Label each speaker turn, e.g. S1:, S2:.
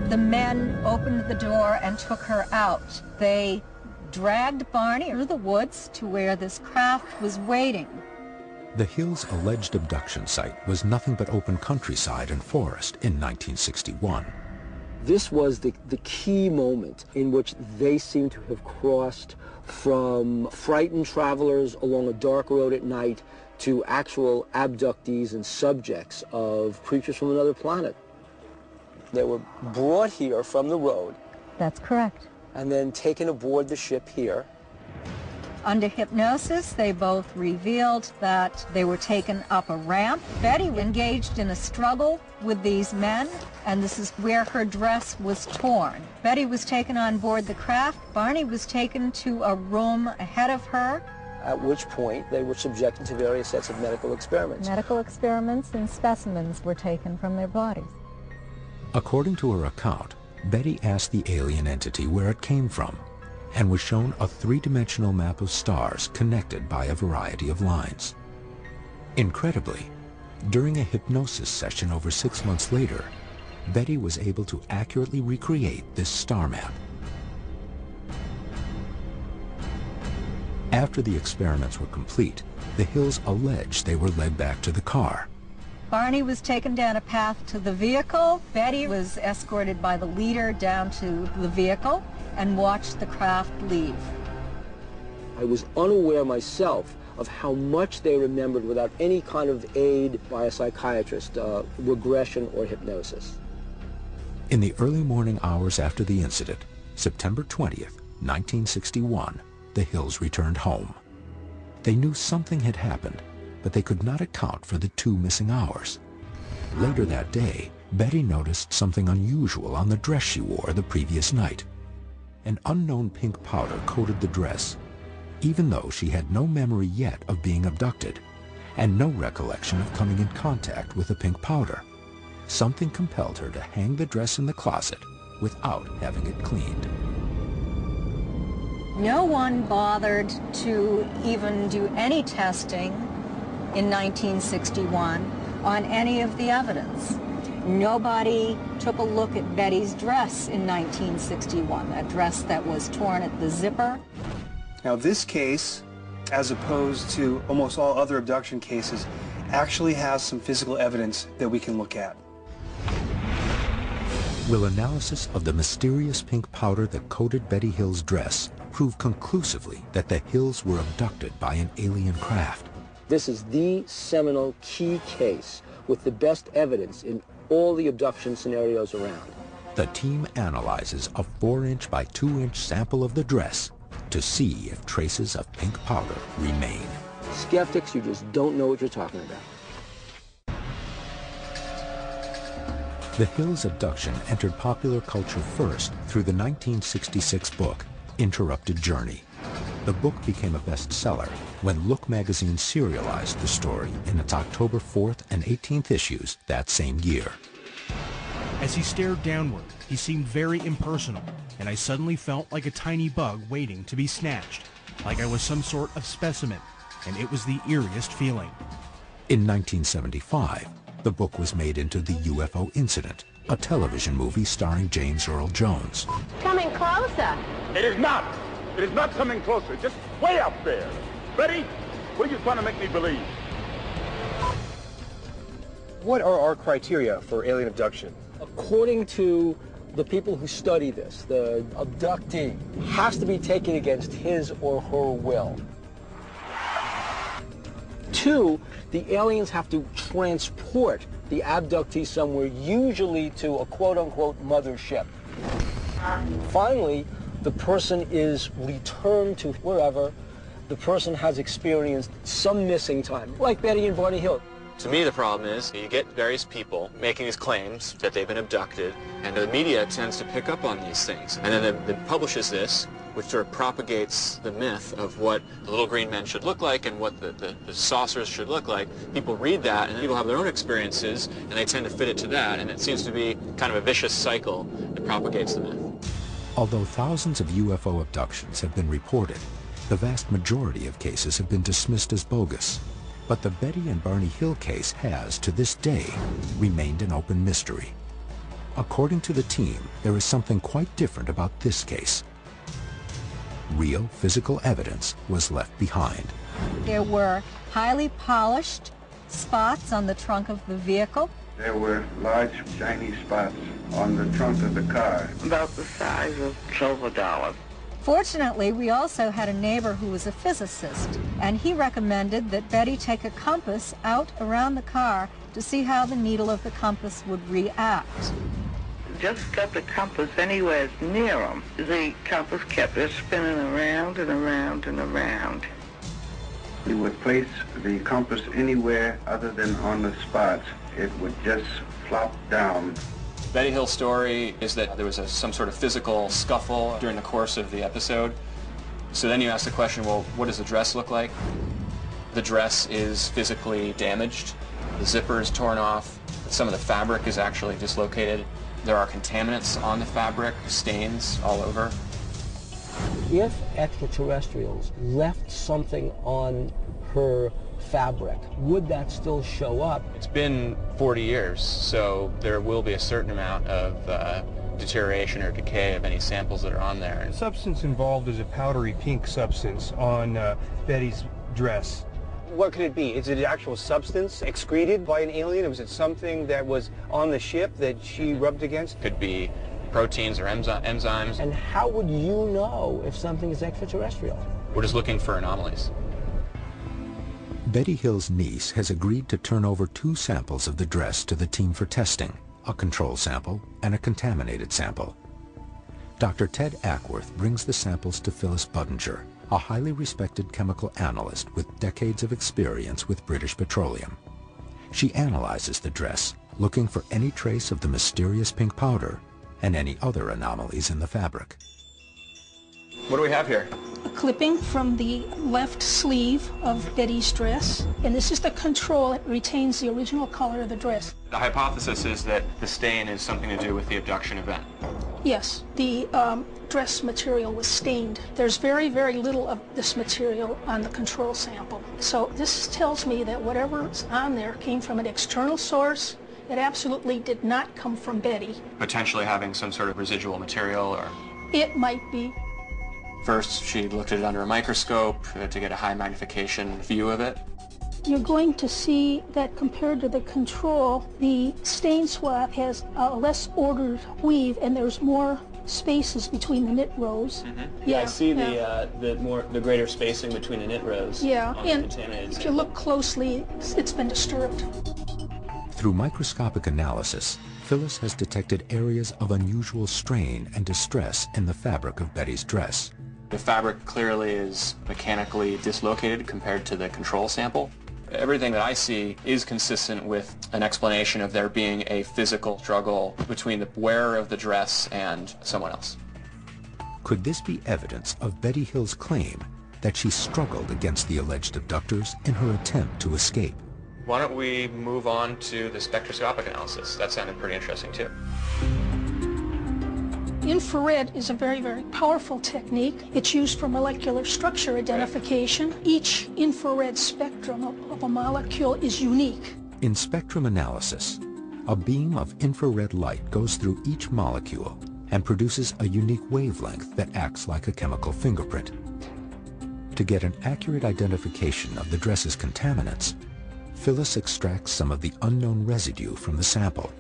S1: The men opened the door and took her out. They dragged Barney through the woods to where this craft was waiting.
S2: The Hills' alleged abduction site was nothing but open countryside and forest in 1961.
S3: This was the key moment in which they seem to have crossed from frightened travelers along a dark road at night to actual abductees and subjects of creatures from another planet. They were brought here from the road.
S1: That's correct.
S3: And then taken aboard the ship here.
S1: Under hypnosis, they both revealed that they were taken up a ramp. Betty engaged in a struggle with these men, and this is where her dress was torn. Betty was taken on board the craft. Barney was taken to a room ahead of her.
S3: At which point they were subjected to various sets of medical experiments.
S1: Medical experiments and specimens were taken from their bodies.
S2: According to her account, Betty asked the alien entity where it came from and was shown a three-dimensional map of stars connected by a variety of lines. Incredibly, during a hypnosis session over 6 months later, Betty was able to accurately recreate this star map. After the experiments were complete, the Hills alleged they were led back to the car.
S1: Barney was taken down a path to the vehicle. Betty was escorted by the leader down to the vehicle and watched the craft leave.
S3: I was unaware myself of how much they remembered without any kind of aid by a psychiatrist, regression or hypnosis.
S2: In the early morning hours after the incident, September 20th, 1961, the Hills returned home. They knew something had happened, but they could not account for the 2 missing hours. Later that day, Betty noticed something unusual on the dress she wore the previous night. An unknown pink powder coated the dress, even though she had no memory yet of being abducted, and no recollection of coming in contact with the pink powder. Something compelled her to hang the dress in the closet without having it cleaned.
S1: No one bothered to even do any testing in 1961 on any of the evidence. Nobody took a look at Betty's dress in 1961, that dress that was torn at the zipper.
S4: Now this case, as opposed to almost all other abduction cases, actually has some physical evidence that we can look at.
S2: Will analysis of the mysterious pink powder that coated Betty Hill's dress prove conclusively that the Hills were abducted by an alien craft?
S3: This is the seminal key case with the best evidence in all the abduction scenarios around.
S2: The team analyzes a 4-inch by 2-inch sample of the dress to see if traces of pink powder remain.
S3: Skeptics, you just don't know what you're talking about.
S2: The Hills abduction entered popular culture first through the 1966 book, Interrupted Journey. The book became a bestseller when Look magazine serialized the story in its October 4th and 18th issues that same year.
S5: As he stared downward, he seemed very impersonal, and I suddenly felt like a tiny bug waiting to be snatched, like I was some sort of specimen, and it was the eeriest feeling.
S2: In 1975, the book was made into The UFO Incident, a television movie starring James Earl Jones.
S6: Coming closer.
S7: It is not. It is not coming closer. Just way up there. Betty, what are you trying to make me believe?
S4: What are our criteria for alien abduction?
S3: According to the people who study this, the abductee has to be taken against his or her will. 2, the aliens have to transport the abductee somewhere, usually to a quote-unquote mothership. Finally, the person is returned to wherever the person has experienced some missing time, like Betty and Barney Hill.
S8: To me, the problem is you get various people making these claims that they've been abducted, and the media tends to pick up on these things. And then it publishes this, which sort of propagates the myth of what the little green men should look like and what the saucers should look like. People read that, and people have their own experiences, and they tend to fit it to that, and it seems to be kind of a vicious cycle that propagates the myth.
S2: Although thousands of UFO abductions have been reported, the vast majority of cases have been dismissed as bogus. But the Betty and Barney Hill case has, to this day, remained an open mystery. According to the team, there is something quite different about this case. Real physical evidence was left behind.
S1: There were highly polished spots on the trunk of the vehicle.
S6: There were large shiny spots on the trunk of the car.
S9: About the size of silver dollars.
S1: Fortunately, we also had a neighbor who was a physicist, and he recommended that Betty take a compass out around the car to see how the needle of the compass would react.
S9: Just got the compass anywhere near them. The compass kept spinning around and around and around.
S6: You would place the compass anywhere other than on the spots, it would just flop down.
S8: Betty Hill's story is that there was some sort of physical scuffle during the course of the episode. So then you ask the question, well, what does the dress look like? The dress is physically damaged. The zipper is torn off. Some of the fabric is actually dislocated. There are contaminants on the fabric, stains all over.
S3: If extraterrestrials left something on her fabric, would that still show up?
S8: It's been 40 years, so there will be a certain amount of deterioration or decay of any samples that are on there.
S4: The substance involved is a powdery pink substance on Betty's dress. What could it be? Is it an actual substance excreted by an alien, or was it something that was on the ship that she rubbed against?
S8: Could be proteins or enzymes.
S3: And how would you know if something is extraterrestrial?
S8: We're just looking for anomalies.
S2: Betty Hill's niece has agreed to turn over 2 samples of the dress to the team for testing, a control sample and a contaminated sample. Dr. Ted Ackworth brings the samples to Phyllis Budinger, a highly respected chemical analyst with decades of experience with British Petroleum. She analyzes the dress, looking for any trace of the mysterious pink powder and any other anomalies in the fabric.
S8: What do we have here?
S10: A clipping from the left sleeve of Betty's dress, and this is the control. It retains the original color of the dress.
S8: The hypothesis is that the stain is something to do with the abduction event.
S10: Yes, the dress material was stained. There's very, very little of this material on the control sample. So this tells me that whatever's on there came from an external source. It absolutely did not come from Betty.
S8: Potentially having some sort of residual material, or...
S10: It might be.
S8: First, she looked at it under a microscope to get a high magnification view of it.
S10: You're going to see that compared to the control, the stain swab has a less ordered weave, and there's more spaces between the knit rows.
S8: Mm-hmm. Yeah, I see the greater spacing between the knit rows.
S10: Yeah,
S8: on
S10: and
S8: the contaminated
S10: if
S8: sample.
S10: you look closely, it's been disturbed.
S2: Through microscopic analysis, Phyllis has detected areas of unusual strain and distress in the fabric of Betty's dress.
S8: The fabric clearly is mechanically dislocated compared to the control sample. Everything that I see is consistent with an explanation of there being a physical struggle between the wearer of the dress and someone else.
S2: Could this be evidence of Betty Hill's claim that she struggled against the alleged abductors in her attempt to escape?
S8: Why don't we move on to the spectroscopic analysis? That sounded pretty interesting too.
S10: Infrared is a very, very powerful technique. It's used for molecular structure identification. Each infrared spectrum of a molecule is unique.
S2: In spectrum analysis, a beam of infrared light goes through each molecule and produces a unique wavelength that acts like a chemical fingerprint. To get an accurate identification of the dress's contaminants, Phyllis extracts some of the unknown residue from the sample.